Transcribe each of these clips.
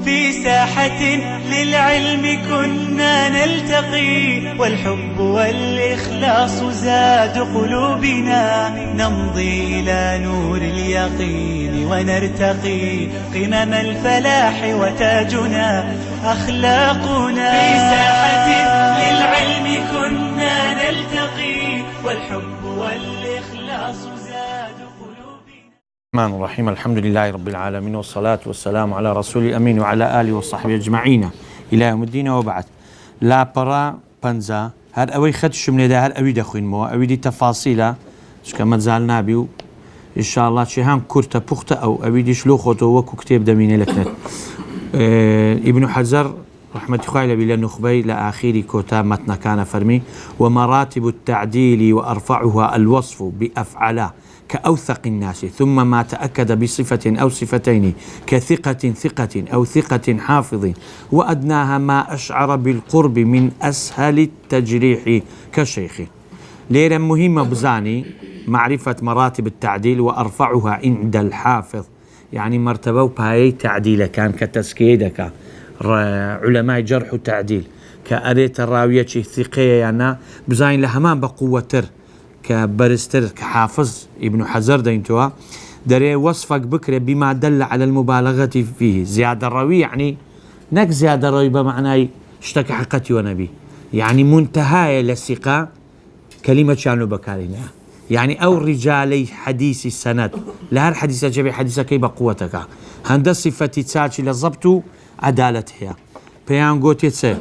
في ساحة للعلم كنا نلتقي، والحب والإخلاص زاد قلوبنا، نمضي إلى نور اليقين ونرتقي قمم الفلاح وتاجنا أخلاقنا. في ساحة للعلم كنا نلتقي، والحب والإخلاص زاد قلوبنا. الرحمن الرحيم. الحمد لله رب العالمين، والصلاة والسلام على رسول الأمين وعلى آله وصحبه أجمعين إلى يوم الدين. وبعد لا برا بنزا هر أوي خدش من ده هر أوي دخوين مو أوي دي تفاصيله كما زالنا بيو إن شاء الله شيهان كرتا بوختا أو أوي دي شلوخوتو وكو كتاب دمينة لكنت ابن حجر رحمة الله بلا نخبي لآخر كتاب متن كان فرمي: ومراتب التعديل وأرفعها الوصف بأفعلا كأوثق الناس، ثم ما تأكد بصفة أو صفتين كثقة ثقة أو ثقة حافظ، وأدناها ما أشعر بالقرب من أسهل التجريح كشيخ. ليرة مهمة بزاني معرفة مراتب التعديل وأرفعها عند الحافظ، يعني مرتبة بهاي تعديل كان كتسكيدك علماء جرح وتعديل كأريت الراوية ثقية يعني بزاين لهمان بقوة كبرستر كحافظ ابن حجر دينتوا دري وصفك بكرة بما دل على المبالغة فيه. زيادة الراوي يعني نك زيادة الراوي بمعنى اشتكى حقتي ونبي، يعني منتهى للثقة كلمة شانو بكارينا، يعني أو رجالي حديث السند لهر حديثة جبي حديثة كي بقوتك هند صفة تساعد لضبط عدالتها بيان قوتي تسي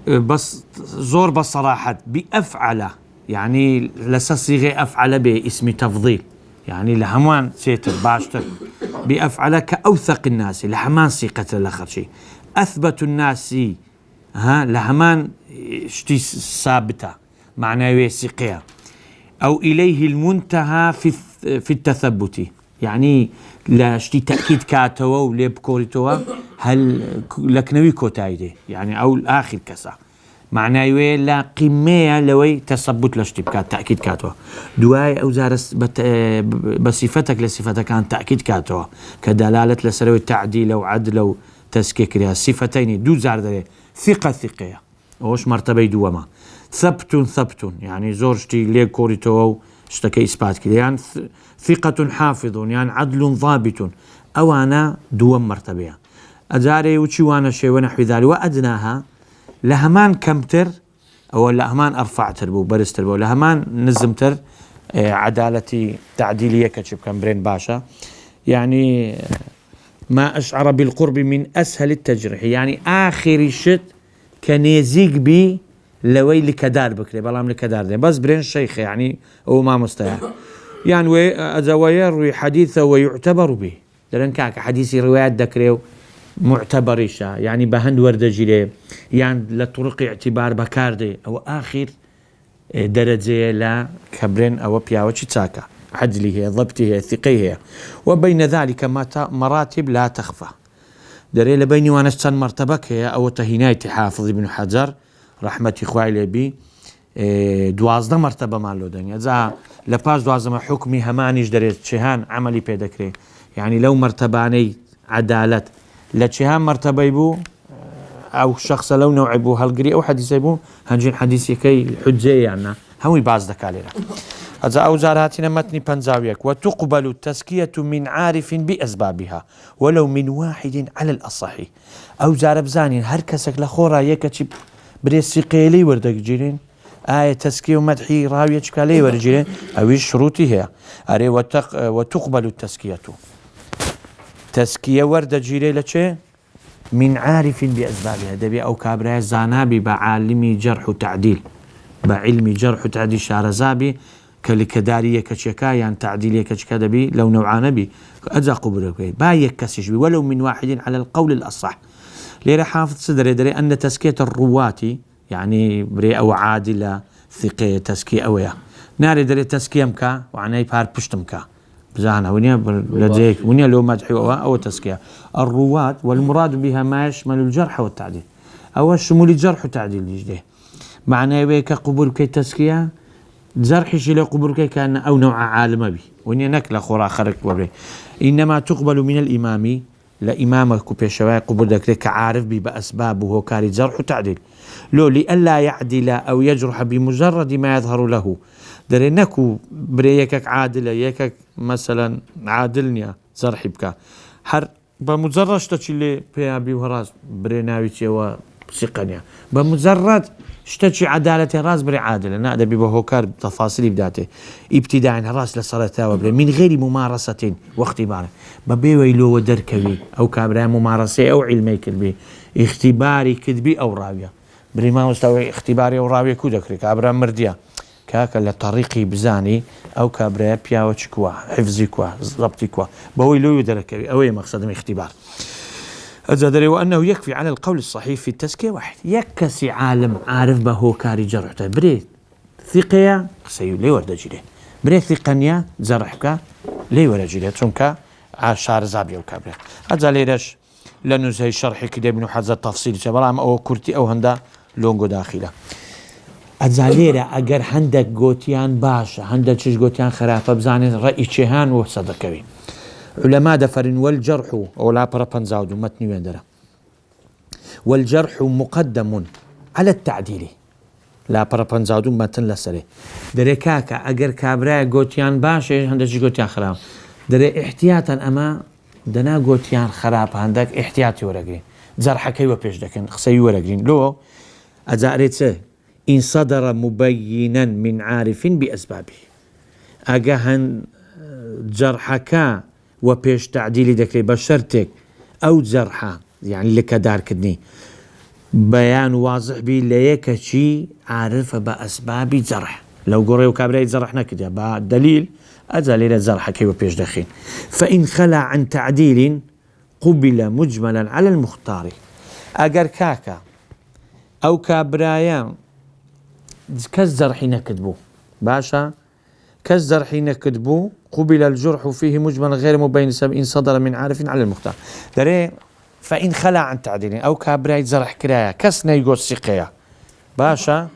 بس زور بصراحة بأفعله، يعني لسصيغة أفعل باسم تفضيل، يعني لهمان سيتر باشتر بأفعل كأوثق الناس لهمان ثقة الآخر شيء أثبت الناس لهمان شتي ثابتة معناه ثقة أو إليه المنتهى في التثبت، يعني لا شتي تأكيد كاتوا وليب كوريتوا هل لكنوي كوتايدي يعني أو الآخر كسا معناه لا قيمة لوي تثبت لاشتبكات تأكيد كاتوا دواي أو زارس بصفتك لصفتك كان تأكيد كاتوا كدلالة لسروي تعديل أو عدل أو تسكيك لها صفتين دو زار داري ثقة وش مرتبة دوما ثبت يعني زورشتي ليه كوريتو اشتكي إثبات كده يعني ثقة حافظ يعني عدل ضابط أو أنا دوم مرتبة أجاري وشي وانا شيء ونحو ذلك. وأدناها لهمان كمتر أو لهمان أرفعتر بو برستر بو لهمان نزمتر عدالتي تعديلية كتشب كمبرين باشا، يعني ما أشعر بالقرب من أسهل التجريح، يعني آخر شت كنيزيق بي لوي لكدار بكري بلام لكدار دي بس برين شيخ يعني هو ما مستيح يعني ويروي حديثه ويعتبر به لأن كاك حديثي روايات دكريو معتبريشة يعني بهند وردجي ليه يعني لطرق اعتبار بكاردي أو آخر درجة لا كبرين أو بياوتش تساكا عدله ضبطه ثقيه. وبين ذلك مراتب لا تخفى دري لبيني وانا استن مرتبك هي أو تهينايتي حافظ ابن حجر رحمة إخوائي لبي دوازده مرتبة مالو دنيا زا لباس دوازده حكمي همانيش دريت شهان عملي بيدكري، يعني لو مرتباني عدالة لشهان مرتبة يبو أو شخص لو نوع يبو هالقري أو حديث يبو هنجين حديثي كي الحجية يعني هوي باز دكالينا هذا أوزاراتنا متني بنزاويك. وتقبل التزكية من عارف بأسبابها ولو من واحد على الأصحي. أوزار بزانين هركسك لخورا يكتب بريسي قيلي وردك جيرين آية تزكية ومدحي راوية كالي ورجيرين أو شروطي هي أري وتقبل التزكية تزكية ورد جيري لشي من عارف بأسبابها دبي أو كابرا زانابي بعالمي جرح وتعديل بعلمي جرح وتعديل شارزابي كالكدارية كشكا يعني تعديلية كشكا دبي لو نوعان بي أجا قبرك بايك كسش بي ولو من واحد على القول الأصح. ليرى حافظ صدري دري أن تزكية الرواة يعني بري أو عادلة ثقة تزكية أويا ناري دري تزكية مكا وعناي بار بشتمكا بزانا ونيا لديك ونيا لو مدحي أو تزكية الرواة والمراد بها ما يشمل الجرح والتعديل أو شمول الجرح والتعديل يجده معناه بيك قبول كي تزكية جرح شيء قبول كي كان أو نوع عالم بي ونيا نكلا خورا خرق وبري إنما تقبل من الإمام لإمامك وبيشواي قبول دكري كعارف بأسباب وهو كاري جرح وتعديل لو لئلا يعدل أو يجرح بمجرد ما يظهر له دري نكو بريكك عادل يكك مثلا عادلني جرح بك هر بمجرد شتشي اللي بيابي وراس بريناويتي وثقنيا بمجرد شتشي عدالة راس بري عادل أنا أدبي بهوكار تفاصيل بداته ابتداء راس لصلاة وبري من غير ممارسة واختبار ببي ويلو ودركبي أو كابرا ممارسة أو علمي كذبي اختباري كذبي أو راوية بري ما مستوى اختباري أو راوية كودكري كابرا مرديا كاك لطريقي بزاني أو كابرا بياو تشكوا حفظي كوا ضبطي كوا بويلو ودركبي أو مقصد من اختبار أزدري وأنه يكفي على القول الصحيح في التزكية واحد يكسي عالم عارف به كاري جرحته بري ثقية سيو لي ورد جيله بري ثقنيا زرحك لي ورد جيله تونك عشار زابي وكابري أزدري رش لأنه زي شرحي كده ابن حزة تفصيل شبرام أو كورتي أو هندا لونجو داخله أزدري أجر هندك جوتيان باشا هندك شش جوتيان خرافة بزاني رأي شهان وصدقوي علماء دفرن والجرح ولا برابنزاودو متني ويندرا والجرح مقدم على التعديل لا برابنزاودو متن لسري دري كاكا اگر كابرا غوتيان باشه هندش غوتيان خراب دري احتياطا اما دنا غوتيان خراب عندك احتياطي ورقرين جرحك ايوه بيش دكن خسي ورقرين لو ازاريت ان صدر مبينا من عارف باسبابه اجهن جرحك وبيش تعديلي دكري بشرتك أو جرحة يعني لك دار كدني بيان واضح بي ليك شي عارفة بأسباب جرح لو قريو كابري جرحنا كده بدليل أزالي للجرحة كي وبيش دخين فإن خلى عن تعديل قبل مجملا على المختار أجر كاكا أو كابرايا كالجرح نكتبو باشا كالجرح نكتبو قبل الجرح فيه مجمل غير مبين سبب إن صدر من عارف على المختار دري فإن خلى عن تعديل أو كابراي جرح كرايا كسنا يقول سقيا باشا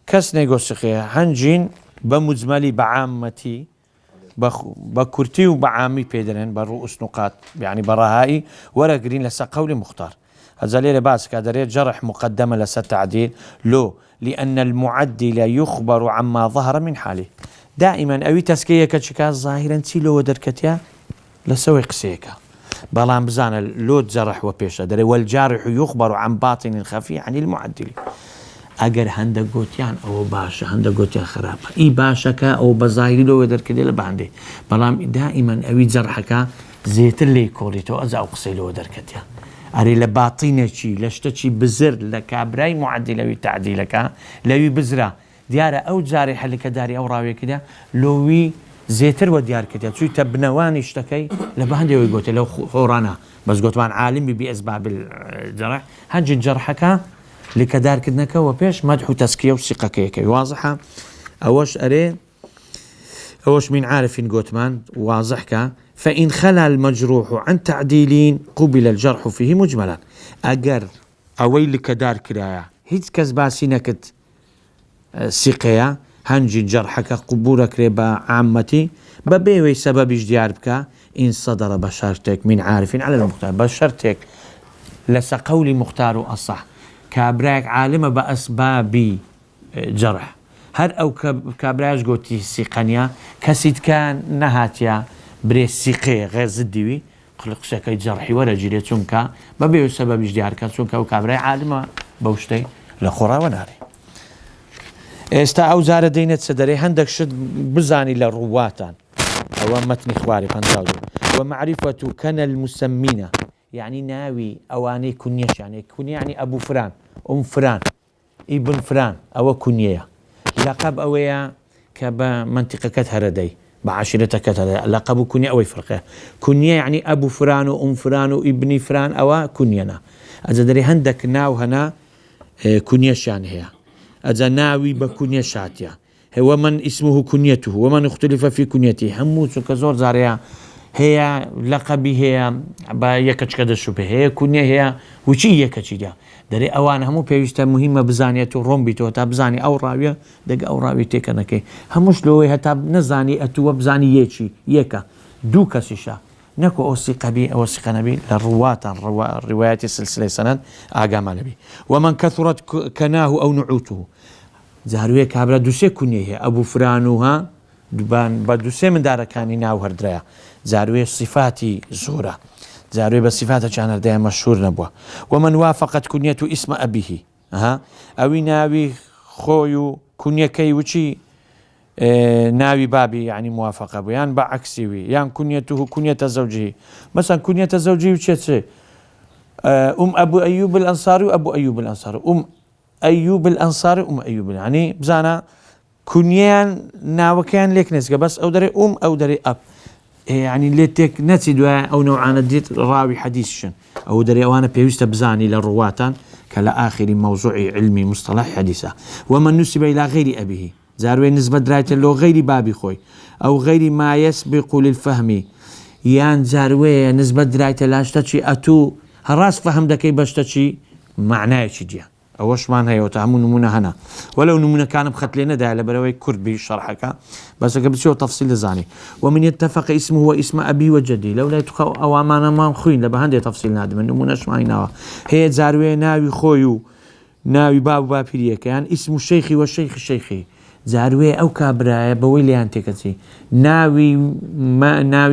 كسنا يقول سقيا هنجين بمجملي بعامتي بكرتي وبعامي بيدرين بالرؤوس نقاط يعني برهائي ورقرين لسا قولي مختار هذا باس كادري جرح مقدمة لسا تعديل لو لأن المعدل يخبر عما ظهر من حاله دائما أوي تسكية كتشكا ظاهرا تيلو ودركتيا لسوي قسيكا بلان بزانا لو جرح وبيشا دري والجارح يخبر عن باطن خفي عن المعدل اگر هنده قوتيان او باشا هنده قوتيان خرابة اي باشاكا او بظاهري لو ودركتيا لبعندي بلان دائما أوي جرحكا زيت اللي كوريتو أزا أو قسي لو ودركتيا أري لباطينة لشتشي بزر لكابراي معدل تعديلك لوي بزرة ديارة أو جارحة اللي كداري أو راوية كده لوي زيتر وديار كده شو تبنوان اشتكي لبهندي ويقول لو خورانا بس قلت وان عالم بأسباب الجرح هنجي جرحك لكدار كدنك وبيش مدح تسكية وثقة كيكي واضحة أوش أري أوش من عارف قوتمان واضحك فإن خلى المجروح عن تعديلين قبل الجرح فيه مجملا أجر أوي لكدار كرايا هيت كزباسي نكت سقيا هنجي جرحك قبولك ربا عامتي ببيوي سبب اجديار بك إن صدر بشرتك من عارف على المختار بشرتك لسا قولي مختار أصح كابراك عالمة بأسباب جرح هر أو كابراج قوتي سيقانيا كسيد كان نهاتيا بري سيقيا غير زديوي خلق شكاي جرحي ولا جيري تونكا ببيوي سبب اجديار كتونكا وكابراك عالمة بوشتي لخورا وناري استا او زار دينت سدري هندك شد بزاني للرواتان او متن خواري فانتاجو ومعرفة كان المسمين يعني ناوي اواني كنيش يعني كنية يعني ابو فران ام فران ابن فران او كنية لقب اويا كبا منطقة كتهردي بعشرة كتهردي لقب كنية او فرقه كنية يعني ابو فران وام فران وابن فران او كنينا ازدري هندك ناو هنا كنيش يعني هي أذا ناوي بكنية شاتيا هو من اسمه كنيته ومن اختلف في كنيته هموت كزور زاريا هي لقبي هي بيكش كذا شبه هي كنية هي وشي يكش ده دري أوان همو بيجتا مهمة بزانية رومبي تو تابزاني أو راوية دق أو راوية تكنكي هموش لو هتاب نزاني أتو بزاني يشي يكا دو كسيشا نكو أوثق به أوثق نبي للرواة الروايات السلسلة سند آقام نبي. ومن كثرت كناه أو نعوته زاروية كابرا دوسي كنيه أبو فرانوها دبان بدوسي من دار كاني ناو هردريا زاروية صفاتي زورة زاروية بصفاتها كان هردريا مشهور نبوه. ومن وافقت كنيته اسم أبيه أوي ناوي خويو كنيه كي وشي ناوي بابي يعني موافقة بو يعني بعكسي يعني كنيته كنية زوجه مثلا كنية زوجه وشي أبو أيوب الأنصاري وأبو أيوب الأنصاري أيوب الأنصاري أيوب يعني بزانا كنيان ناوكان ليك نسقة بس أو دري أو دري أب يعني ليتك نتي دواء أو نوعان الديت راوي حديثشن أو دري أو أنا بيوست بزاني للرواتان كلا آخر موضوع علمي مصطلح حديثة. ومن نسب إلى غير أبيه زاروي نسبة دراية له غير بابي خوي أو غير ما يسبق للفهم يان زاروي نسبة دراية لاشتشي أتو هراس فهم دكي باشتشي معناه شجيا أوش معناه يوتهمون نمونه هنا ولو نمونه كان بخط لنا ده لبروي كرد بشرحك بس قبل شو تفصيل زاني. ومن يتفق اسمه واسم أبي وجدي لو لا يتخو أو أمانة ما خوين لبهندي تفصيل نادم نمونه شمعيناه هي زاروي ناوي خويو ناوي باب بابيريك يعني اسم الشيخ والشيخ الشيخي زاروي أو كابرايا بويلي أنتكتي ناوي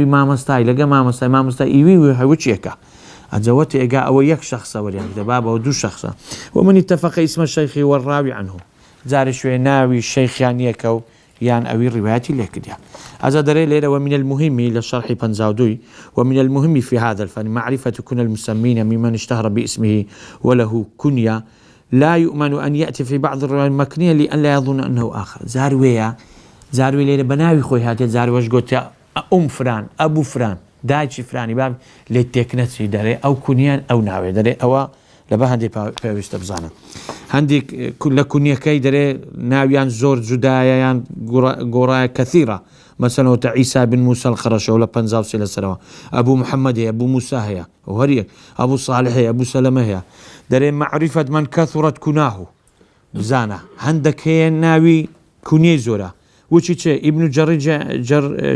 ما مستاي لقى ما مستاي إيوي وحوشيكا أجوتي إجا أو يك شخص وليان دبابة ودو شخص. ومن اتفق اسم الشيخ والراوي عنه زار شوي ناوي الشيخ يعني يكو يعني أوي الروايات اللي كده أزادري ليلة. ومن المهم للشرح بنزاودوي ومن المهم في هذا الفن معرفة كن المسمين ممن اشتهر باسمه وله كنية لا يؤمن أن يأتي في بعض الروايات المكنية لأن لا يظن أنه آخر. زاروي ليلة بناوي خوي هاتي زاروي وش قلت فران أبو فران دايتشي فراني باب للتكنتي داري أو كنيان أو ناوي داري أو لبا هندي باويست بزانا هندي كل كنية كي داري ناويان زور زدايا يعني قرايا كثيرة مثلا عيسى بن موسى الخرش ولا بنزاو سيلة سلوى أبو محمد هي أبو موسى هي وهريك أبو صالح هي أبو سلمة هي داري معرفة من كثرت كناه بزانا عندك هي ناوي كنية زورا وشي ابن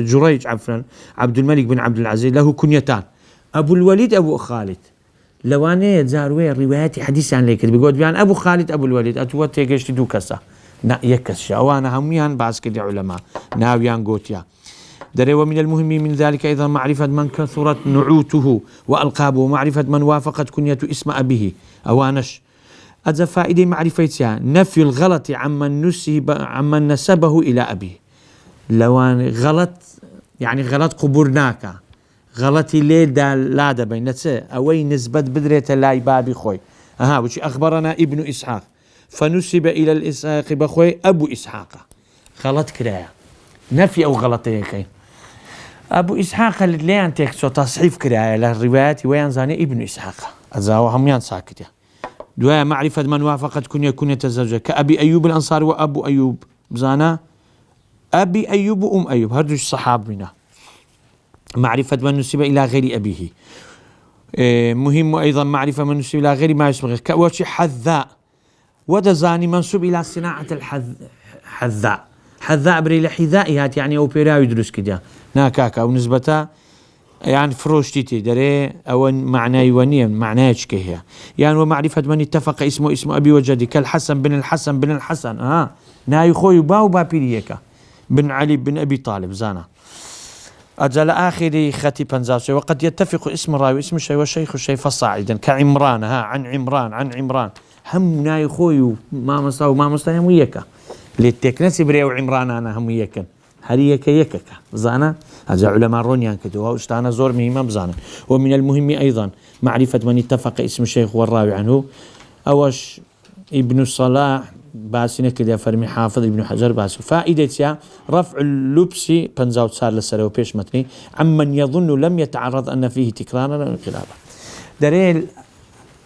جريج عفوا عبد الملك بن عبد العزيز له كنيتان أبو الوليد أبو خالد لواني زاروي روايات حديث عن ليك بيقول بيان أبو خالد أبو الوليد أتوت يجش دو كسا نا يكسش أوانا هميان بعض كده علماء ناويان قوتيا دري. ومن المهم من ذلك أيضا معرفة من كثرت نعوته وألقابه ومعرفة من وافقت كنية اسم أبيه أوانش أجا فائدة معرفتها نفي الغلط عمن نسبه إلى أبيه. لوان غلط يعني غلط قبرناك غلطي ليل دا لا دا بينتسي أوي نسبة بدرية لاي بابي خوي وشي أخبرنا ابن إسحاق فنسب إلى الإسحاق بخوي أبو إسحاق غلط كرايا نفي أو غلطي كي أبو إسحاق اللي لين تكسو تصحيف كرايا للروايات وين زاني ابن إسحاق أزاو هميان ساكتة. دواء معرفة من وافقت كنية الزوجة كأبي أيوب الأنصاري وأبو أيوب بزانا أبي أيوب أيوب هردوش صحاب منا. معرفة من نسب إلى غير أبيه مهم أيضا معرفة من نسب إلى غير ما يسبغ كوشي حذاء ودزاني منسوب إلى صناعة حذاء بري لحذائها يعني أو بيراوي دروس كده ناكاكا أو نسبتها يعني فروشتي دري أو معناه يونيا معناه كهيا يعني. ومعرفة من اتفق اسمه اسم أبي وجدي كالحسن بن الحسن ناي خوي باو بابيريكا بن علي بن أبي طالب زانا أجل آخر ختي بنزاسي. وقد يتفق اسم الراوي اسم الشيء والشيخ الشيء فصاعدا كعمران عن عمران هم ناي خوي ما مستوى هميكا للتكنسي بريو عمران أنا هميكا هريك يكك زانا هذا علماء رونيان كتوها واشتانا زور مهمة بزانا. ومن المهم أيضا معرفة من اتفق اسم الشيخ والراوي عنه أوش ابن الصلاح باسنة كده فرمي حافظ ابن حجر باس. فائدة رفع اللبس بنزاوت صار للسلو بيش متني عمن يظن لم يتعرض أن فيه تكرارا انقلابا دريل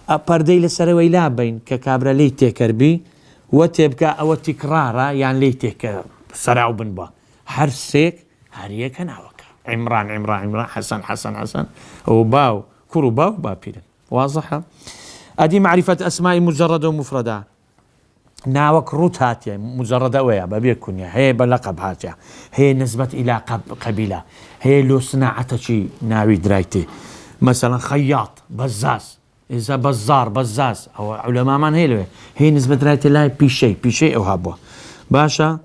أبردي للسلو إلا بين ككابرا ليه تكربي وتبقى أو تكرارا يعني ليه تكر سرع بنبا حرسك هريك ناوكا عمران حسن وباو كرو باو بابيرن واضحة. أدي معرفة أسماء مجردة ومفردة ناوك روت هاتيا مجرد أويا ببيكون هي بلقب هاتيا هي نسبة إلى قبيلة هي لو صناعة شي ناوي درايتي مثلا خياط بزاز إذا بزار بزاز أو علماء من هي نسبة درايتي لا بشيء أو هبوه باشا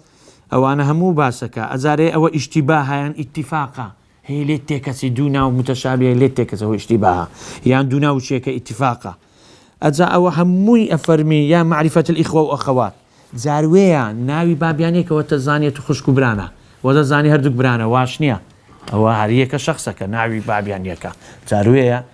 أو أنا همو باسكا أزاري أو اشتباها يعني اتفاقا هي ليتكسي دونا ومتشابهة ليتكسي هو اشتباها يعني دونا وشيك اتفاقا أجا أو هموي أفرمي يا معرفة الإخوة وأخوات زارويا ناوي بابيانيك وتزانية خشك برانا وتزاني هردك برانا واشنيا أو هريك شخصك ناوي بابيانيك زارويا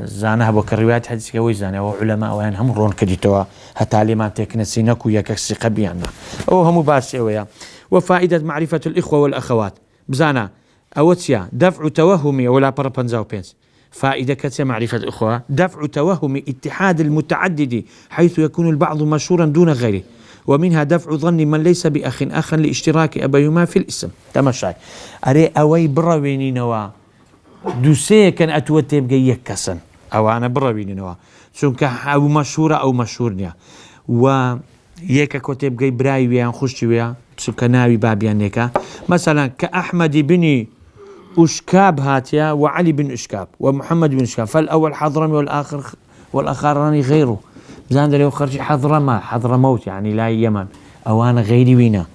زانها بكريات حديث كوي زانه وعلماء وين هم رون كديتوا هتعليمات تكنسينك وياك سقبيانا او هم باسي ويا وفائده معرفه الاخوه والاخوات بزانا اوتيا دفع توهمي ولا بربنزاو بينس فائده كتي معرفه الاخوه دفع توهم اتحاد المتعدد حيث يكون البعض مشهورا دون غيره ومنها دفع ظن من ليس اخا لاشتراك ابيهما في الاسم تمشي اري اوي برويني نوا دوسيه كان اتوتي بقى يكسن او انا برويني نوا چونك او مشهوره او مشهورنيا و يك كتب جاي براي ويان خشي ويا چونك ناوي بابيانيكا مثلا كاحمد بن أشكاب هاتيا وعلي بن أشكاب ومحمد بن أشكاب فالأول حضرمي والآخران غيره زان لو خرج حضرموت يعني لا يمن أو أنا غيري وينا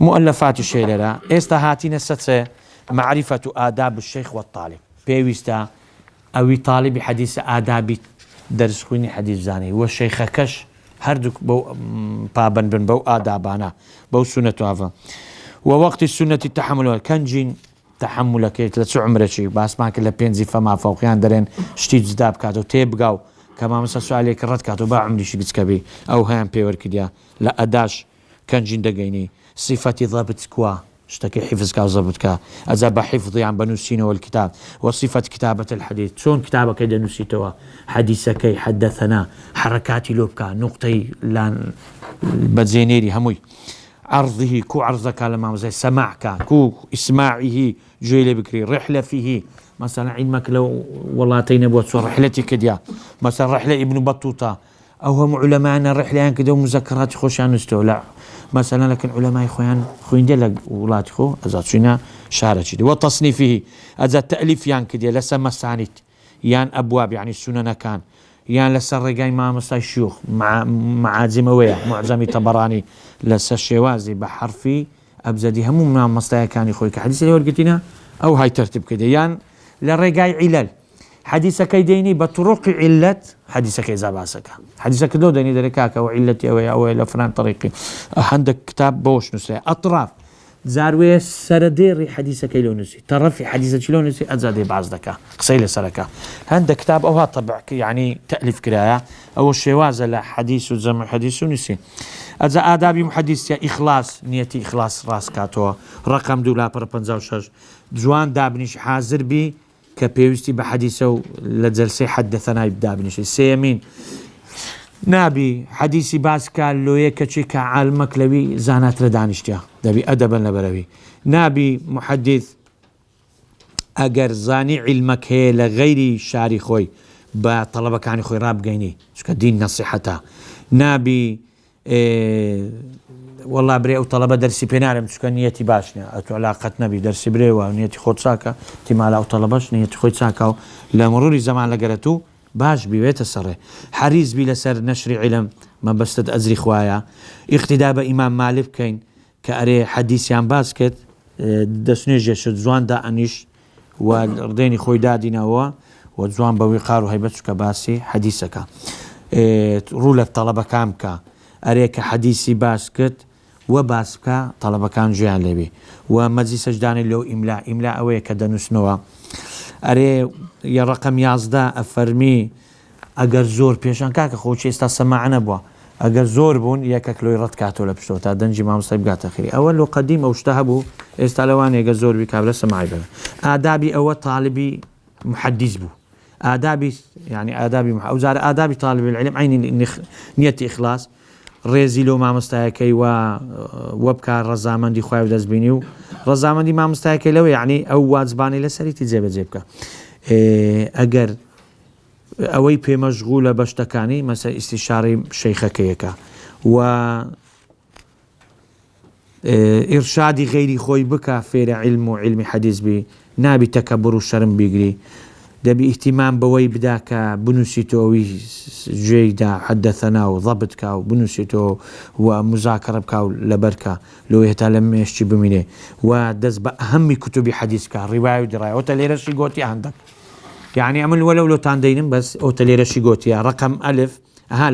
مؤلفات الشيء لا استهاتين الستة معرفة آداب الشيخ والطالب بيوستا أو طالب حديث آداب درس خويني حديث زاني والشيخ كش هردك بو بابن بن بو آدابانا بو سنة هذا ووقت السنة التحمل كنجين تحملك لتسع عمرك بس معك الا بينزي فما فوقيان درين شتي جداب كاتو تيبقاو كما مثلا سؤالي كرت كاتو با عمري شي كبي او هان بيور كديا لا اداش كان جين دقيني صفتي ضابط كوا اشتكي حفظك ضابطك اذا حفظي عن بنوسينا والكتاب وصفه كتابه الحديث شلون كتابك اذا نسيتوا حديثك حدثنا حركاتي لوبكا نقطي لان بزينيري هموي عرضه كو عرضك لما زي سماعك كو اسماعه جيل بكري رحلة فيه مثلا علمك لو والله تينبوت رحلتي كديا مثلا رحلة ابن بطوطة أو هم علماءنا رحلة كده ومذكرات خوشان نستو لا مثلا لكن علماء خوين ديال ولاد خو أزاد شينا شارع كده وتصنيفه أزاد تأليف يان كده لسه مسانيت يان أبواب يعني السنن كان يان لسه رجاي مع مصاي الشيوخ مع معازمويه معزمي طبراني لسه الشوازي بحرفي أبزدي هم مع مصاي كان يخويك حديث اللي ورقتنا أو هاي ترتيب كده يان للرجاي علل حديثك يديني بطرق علة حديثك إذا باسك حديثك دو ديني دركاك وعلتي أو لفلان طريقي عندك كتاب بوش نسي أطراف زاروي سرديري حديثك لو نسي طرفي حديثك لو نسي أزادي بعض دكا قصيل سركا عندك كتاب أو طبع يعني تأليف كراية أو الشواز لا حديث وزمع حديث نسي أزا آدابي محدث يا إخلاص نيتي إخلاص راس كاتو رقم دولا بربنزاوشش جوان دابنيش حاضر بي كبيوستي بحديثه لجلسي حدثنا يبدا بنشي سيمين نابي حديثي باسكا لويه كشي كعالمك لوي زانات ردانشتيا دبي ادبا لبروي نابي محدث اگر زاني علمك هي لغيري شاري خوي بطلبك كان خوي راب جيني شكا دين نصيحتها نابي والله بري او طلبه درسي بينارم شكا نيتي باشنا اتو علاقتنا بدرسي بري ونيتي خود ساكا تيما لا طلبش نيتي خود ساكا لمرور الزمان لقرتو باش بيت السر حريز بي لسر نشر علم ما بستد ازري خوايا اقتداء بامام مالك كاين كاري حديثيان باسكت دسنيجه شزوان دا انيش ورديني خوي دادينا هو وزوان بوقار وهيبتك باسي حديثك رول الطلبه كامكا اريك حديثي باسكت وباسكا طلبه كان جيان لبي ومجلس سجدان لو املاء اويك دنسنوا اري يا رقم 11 افرمي اگر زور پیشان کاک خوچی استا سمعنا بوا اگر زور بون يكك لو يرد كاتو لبشتو تا دنجي ما مصيب قات اخري اول لو قديم او اشتهبوا استلواني اگر زور بكابل سمعي بلا آدابي او طالبي محدث بو آدابي يعني آدابي او زار آدابي طالب العلم عيني نيتي اخلاص ريزي لو ما مستاكي وبكار رزامندي خويا ودزبينيو رزامندي ما مستاكي لو يعني او واجباني لسري تجيب جيبك اگر اوي بي مشغوله بشتكاني مثلا استشاري شيخك يكا و ئێرشادی غەیری خۆی بکە فێرە علم و علمی حەدیث بی، نابی تەکەببر و شەرم بیگری، دەبی ئیحتیمام بەوەی بدا کە بنووسیتەوەی گوێیدا حەدەثەنا و ضەبط کا و بنووسیتەوە و مزاکرە بکە و لەبەرکە لەوەی هێتا لە مێشتی بمینێ و دەست بە ئەهەمی کوتوبی حەدیث کە ڕیوای و دڕایەوەتە لێرەشی گۆتی هەندێک، یعنی ئەمن وەلەو لۆتان دەینم بەس ئەوتە لێرەشی گۆتیە ڕقم ئەلف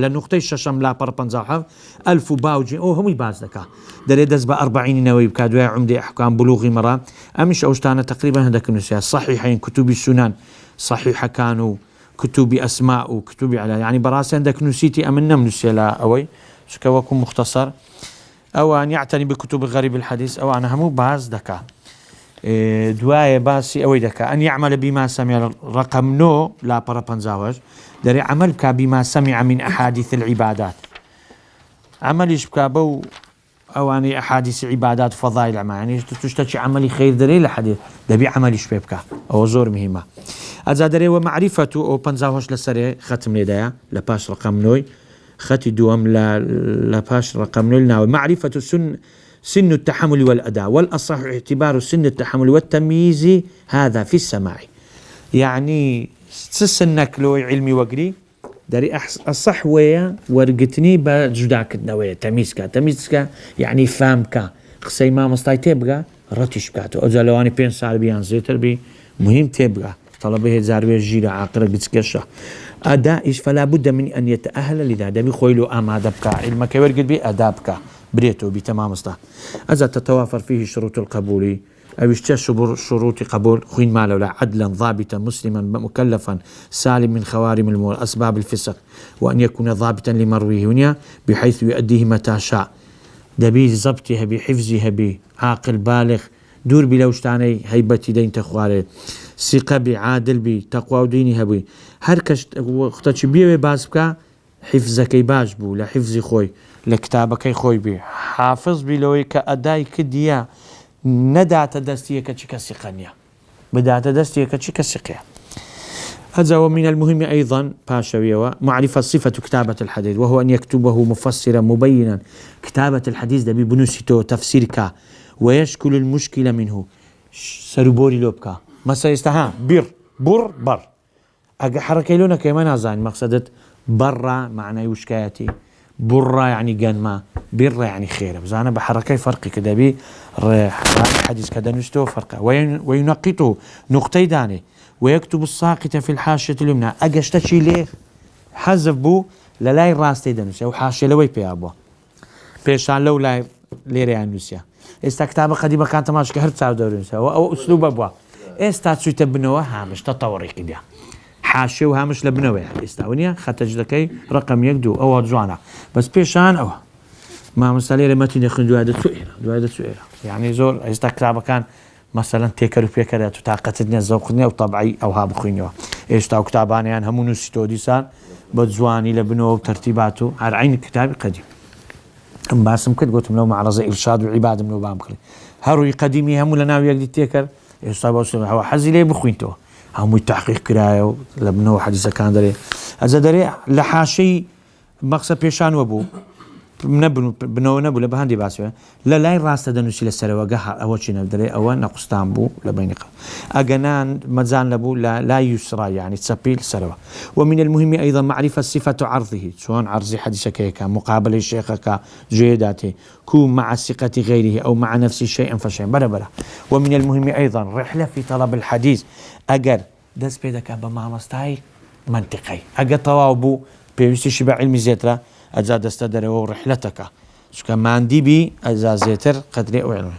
لە نقطەی شەشەم لاپەڕ 57 ئەلف و باوجی ئەو هەمووی باز دەکا دەرێ دەست بە ئەربعینەوەی بکات دوای عومدەی ئەحکام بلوغی مەڕام ئەمیش ئەو شتانە تقریبا هەندێک نووسیا صحیحین کتوبی سونان صحیحەکان و کتوبی ئەسما و کتوبی علا، یعنی بەڕاستی هەندێک نووسیتی ئەمن نەمنووسێ لە ئەوەی چکە وەکو مختصر ئەوان یعتنی بکتوب غەریب الحەدیث ئەوانە هەموو باز دەکا. دوایە باسی ئەوەی دەکا ئەن یعمل بما سمع ڕقم 9 لاپەڕە 58 دەرێ عمل بکا بما سمع من أحاديث العبادات، عمليش بکا بەو ئەوانەی ئەحادیث عیبادات فەضایل ئەمە، یعنی توشتەچی عملی خیر دەرێ لە حەدیث دەبی عملیش پێ بکا، ئەوە زۆر مهمە. ئەجا دەرێ ومعرفة و ئەو 58 لەسەرێ ختم لێدایە لە پاش ڕقم 9 خەتی دووەم لە پاش ڕقم 9 ناوە معرفة سن التحمل والأداء والأصح اعتبار سن التحمل والتمييز هذا في السماع، يعني سنك لو علمي وقري داري الصح ويا ورقتني بجداك نوية تميزك يعني فهمك خسي ما مستاي تبقى رتش بكاتو أجلواني بين سال بيان زيتر بي مهم تبقى طلبه زاروية جيرة عاقرة قتسكشة أدائش فلا بد من أن يتأهل لذا دبي خويلو أمادبك علمك ورقت بي أدابك بريتو بتمام مصلح أذا تتوافر فيه شروط القبول أو يشتى شروط قبول خوين ماله لا عدلا ضابطا مسلما مكلفا سالم من خوارم المول أسباب الفسق وأن يكون ضابطا لمرويه هنا بحيث يؤديه متى شاء دبي ضبطها بحفظها بعاقل بالغ دور بلوشتاني هيبتي دين تخواري ثقة بعادل بتقوى ودينها بي هركش وقتش بيه باسبكا حفظك باش بو لحفظ خوي لكتابك خوي بي حافظ بلوي كأداي كديا ندعت دستية كتشك السقانية بدأت دستية كتشك السقية. هذا ومن المهم أيضا باشوية معرفة صفة كتابة الحديث وهو أن يكتبه مفسرا مبينا، كتابة الحديث ده بنوسيته تفسيرك ويشكل المشكلة منه سربوري لوبكا مثلا يستها بر حركة لونك كمان أزان مقصدت برا معنى وشكايتي برا يعني جنما برا يعني خير، بس أنا بحركة فرق كده بي حديث كده نشتو فرقه وينقطه نقطي داني ويكتب الساقط في الحاشية اليمنى أجشتشي ليه حذف بو للاي راستي دنوس أو حاشية لوي بيابو بيشان لو لاي ليري نوسيا استكتابة قديمة كانت ماشي هرت ساو دورنسا أو أسلوب أبوا استاتسو تبنوه هامش تطوري كده حاشية وهامش لبنوه استاونيا خطج لكي رقم يكدو أو جوانا بس بيشان أو ما مسألة رمتي نخن دوادة سؤال يعني زور استكتابة كان مثلا تيكرو بيكرة تتاقتني الزوقني أو طبعي أو هاب خينيو إيش تاو كتاباني يعني همو نسيتو ديسان بتزواني لبنوه وترتيباته على عين الكتاب قديم أم باسم كده قلت لهم معرضة إرشاد وعبادة منو بامكري هروي قديمي همو لناوي يقدي تيكر إيش تاو بوصل هو حزي ليه بخوينتو همو التحقيق كرايو لبنوه حديثة كان دري هذا دري لحاشي مقصد بيشان وابو بنو نبو لبهندي باسوه لا راست دنوسي للسروقها أو شيء ندري أو نقصتان بو لبينك أجنان مزان لبو لا يسرى يعني تسبيل سروة. ومن المهم أيضا معرفة صفة عرضه سواء عرض حديثك مقابل شيخك جيداته كون مع ثقة غيره أو مع نفس شيئا فشيئا بلا. ومن المهم أيضا رحلة في طلب الحديث أجر دس بيدك بما مستعي منطقي أجر طوابو بيستشبع علم زيترا أجاد استدر ورحلتك شو كان ما عندي بي أجازيتر قدري أو علمه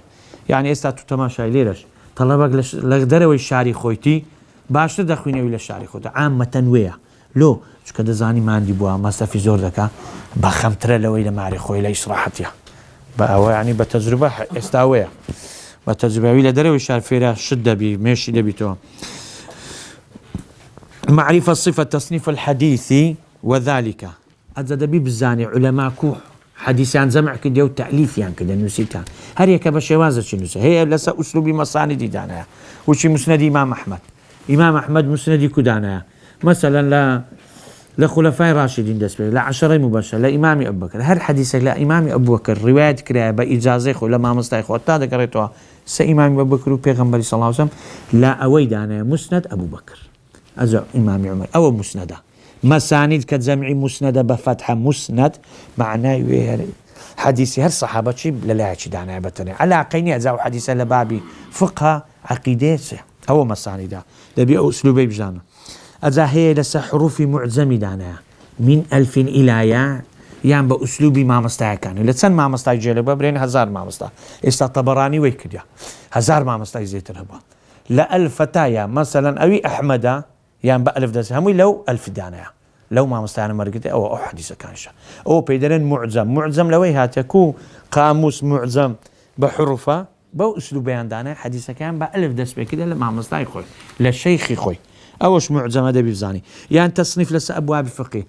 يعني استاتو تماشى ليرش طلبك لقدر والشعري خويتي باش تدخلني ولا الشعري خويتي عامة تنوية لو شو كده زاني ما عندي بوا ما في زور ذكاء بخمتر لو إلى معري خوي لا إصراحتها بقى يعني بتجربة استوية بتجربة ولا دري والشعر فيها شدة بي ماشي لبيتو. معرفة صفة تصنيف الحديث وذلك أجد بي بزاني علماء كوح حديث عن زمع كده وتأليف يعني كده نسيتها هريا كبشوازة شي نسي هي لسا أسلوبي مصاندي دانا وشي مسند إمام أحمد مسندي كدانا مثلا لا لخلفاء راشدين دسبه لا 10 مباشر لا إمام أبو بكر هر حديثك لا إمام أبو بكر رواية كرا بإجازة خو لما مستيخ وتا ذكرتها سإمام أبو بكر وبيغمبري صلى الله عليه وسلم لا أويد أنا مسند أبو بكر أزع إمام عمر أو مسندة مسانيد كجمع مسندة بفتحة مسند معناه حديثي هر صحابة شيء لا شيء دانا بتني على عقيني أزع حديث لبابي فقه عقيدة أو مسانيد لبي أسلوبي بجانا أزا هي لسا حروف معجم دانا من 1000 إلى يعني بأسلوبي ما مستعى كانوا لتسن ما مستعى جيلبا برين 1000 ما مستعى إستا طبراني ويكديا 1000 ما مستعى زيت رهبا لا 1000 فتايا مثلا أوي أحمد يعني بألف دس همي لو 1000 دانا لو ما مستعى مرقتي أو أحاديث كانشا أو بيدرن معجم لوي هاتكو قاموس معجم بحروفه بأسلوبي عندنا حديث كان بألف دس بكده لما مستعى خوي للشيخ خوي أوش معجم هذا بيفزاني يعني تصنيف لس أبواب فقه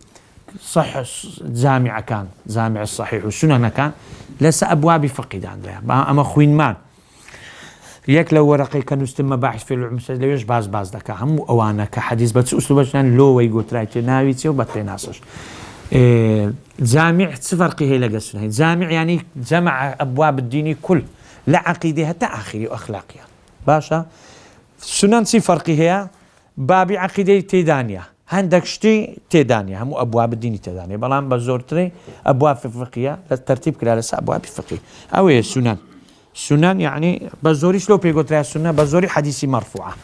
صح جامع كان جامع الصحيح والسنن كان لس أبواب فقه عندها أما خوين مان ياك لو ورقي كانوا استم باحث في العلوم ليش باز دكا هم أوانا كحديث بس أسلوبش لو ويقول ترايت ناويتي وبتريناسش جامع فرقه هي لقسنا جامع يعني جمع أبواب الدين كل لا عقيدة حتى آخري وأخلاقيا باشا سنن سي فرقه هي بابي عقيدة تيدانيا هندك شتي تيدانيا هم أبواب الدين تيدانيا بلان بزورتري أبواب فقهية للترتيب كلا لسا أبواب فقهية أو هي السنن يعني بزوري شلو بيقول لها السنة بزوري حديثي مرفوعة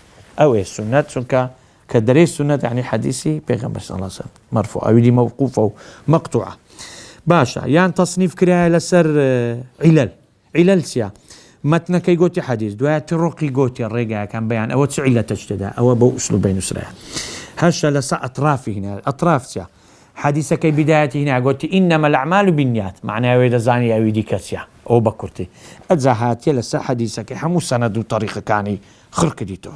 أو هي السنة سنك كدري السنة يعني حديثي بيغمبر صلى الله عليه وسلم مرفوع أو دي موقوفة أو مقطوعة باشا يعني تصنيف كلا لسر علل سيا متنك يقولي حديث دوات الرقي قوتي الرقا كان بيان أو تعيلة تجتدا أو بو أسلوب بين أسرع هشا لسا أطرافي هنا أطراف سيا حديثك بدايته هنا قلت إنما الأعمال بالنيات معناه ويدا زاني أو يدي كسيا أو بكرتي أتزاهاتي لسا حديثك حمو سند وطريقة كاني خرق ديتو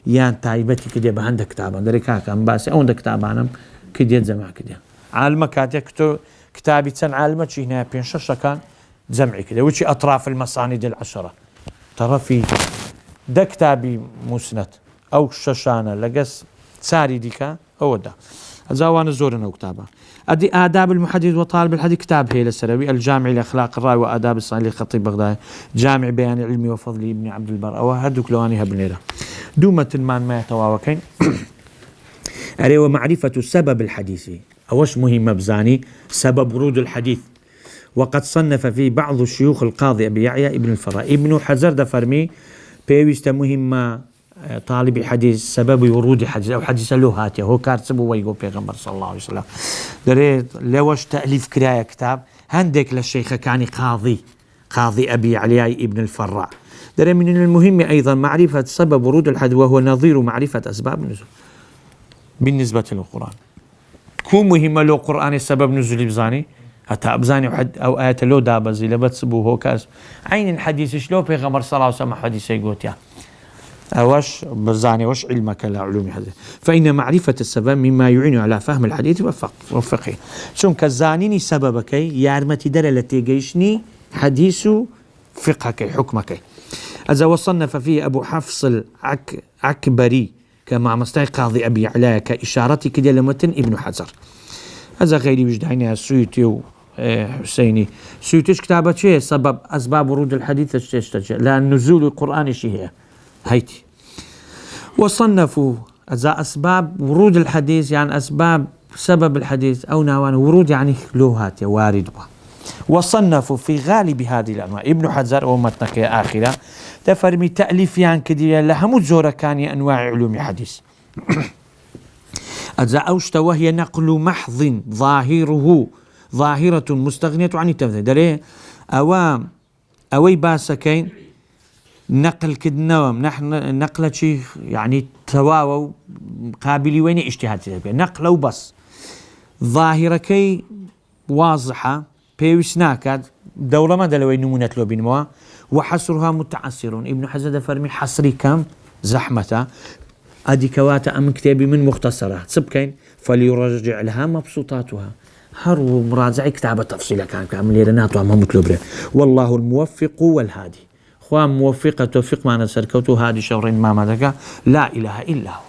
يان تايبتي كده بهند كتابا دريكا كان باسي أو كتابانم كده زمع كده عالمك كتابي تسن عالمك هنا بين شاشة كان جمعي كده وشي أطراف المصاند 10 طرفي ده كتابي مسند أو شاشانة لقس ساري ديكا أو ده أزاوان زورنا كتابه أدي آداب المحدث وطالب الحديث كتاب هي للسروي الجامع لأخلاق الراوي وآداب الصحيح للخطيب بغداد جامع بيان العلم وفضل ابن عبد البر أو هدوك لواني هبنيرة دومة ما يتواوكين أري ومعرفة سبب الحديث أوش مهم بزاني سبب ورود الحديث وقد صنف فيه بعض الشيوخ القاضي أبي يعيى ابن الفراء ابن حجر دفرمي بيوست مهمة طالب حديث سبب ورود حديث أو حديث له هاتي هو كاتب ويقول بيغمبر صلى الله عليه وسلم دريت لوش تأليف كراية كتاب هندك للشيخ كان قاضي أبي يعيى ابن الفراء دري من المهم أيضا معرفة سبب ورود الحديث وهو نظير معرفة أسباب النزول بالنسبة للقرآن كو مهمة له قرآن السبب نزول بزاني حتى أبزاني وحد أو آيات له دابزي لبتسبوه هو كاس عين الحديث شلو بيغمبر صلى الله عليه وسلم حديث يقول يا أوش بزاني وش علمك لا علوم الحديث فإن معرفة السبب مما يعين على فهم الحديث وفقه شون كزانيني سببك يارمتي دلالتي جيشني حديث فقهك حكمك إذا وصنف فيه أبو حفص العكبري كما مستعي قاضي أبي يعلى كإشارتي كده لمتن ابن حجر هذا غيري وجدعينها السيوطي حسيني سيوطيش كتابة شيء سبب أسباب ورود الحديث اشتجه لأن نزول القرآن شيء هيتي وصنفوا إذا أسباب ورود الحديث يعني أسباب سبب الحديث أو نوان ورود يعني لوهات وارد وصنفوا في غالب هذه الأنواع ابن حجر ومتنك يا آخرة تفرمي تأليف يعني كده لهم زورة كان أنواع علوم الحديث إذا أوشت وهي نقل محض ظاهرة مستغنية عن التمثيل دليه أوي باسكين نقل كدنوم نحن نقل شيء يعني تواو قابلي وين اجتهاد نقل وبس ظاهرة كي واضحة بيوسناكاد دولة ما دلوي نمونة لو بينموا وحصرها متعسرون ابن حجر فرمي حصري كم زحمته أدي كواتا أم كتابي من مختصرة سبكين فليرجع لها مبسوطاتها هرو مراجعي كتابة تفصيلة كان كامل ليرناتها ما مطلوب له والله الموفق والهادي خوان موفقة توفيق معنا سركوته هادي شورين ما مدك لا إله إلا هو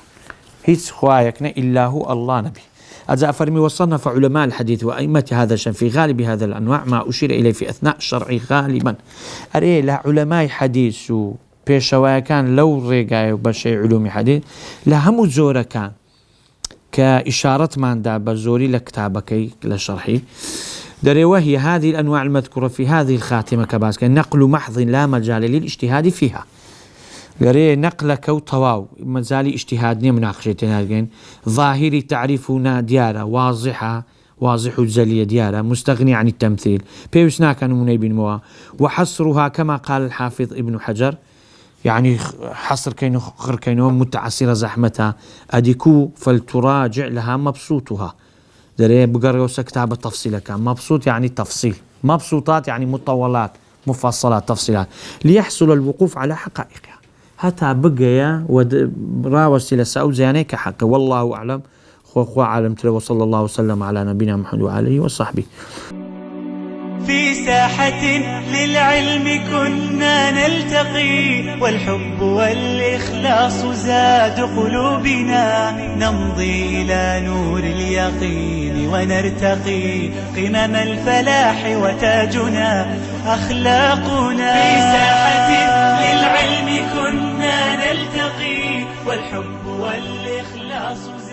هيت خوايكنا إلا هو الله نبي أجا فرمي وصنف علماء الحديث وأئمة هذا الشأن في غالب هذا الأنواع ما أشير إليه في أثناء الشرع غالبا أري لا علماء حديث بيشوايا كان لو ريقاي بشي علوم حديث لهم زورة كان كإشارة من دا بزوري لكتابك لشرحي دري وهي هذه الأنواع المذكورة في هذه الخاتمة كباس نقل محض لا مجال للاجتهاد فيها دري نقلك وطواو مزالي اجتهادني مناقشتنا ظاهري تعريفنا ديارة واضح الجلية ديارة مستغني عن التمثيل بيوسنا كانوا منيبين موا وحصرها كما قال الحافظ ابن حجر يعني حصر كينو غير كينو متعسرة زحمتها أديكو فلتراجع لها مبسوطها دري بقريوس كتاب التفصيل كان مبسوط يعني تفصيل مبسوطات يعني مطولات مفصلات تفصيلات ليحصل الوقوف على حقائقها هتا بقيا وراوس إلى سعود زياني كحق والله أعلم خو عالم تلو وصلى الله وسلم على نبينا محمد وآله وصحبه. في ساحة للعلم كنا نلتقي والحب والإخلاص زاد قلوبنا نمضي إلى نور اليقين ونرتقي قمم الفلاح وتاجنا أخلاقنا. في ساحة للعلم كنا نلتقي والحب والإخلاص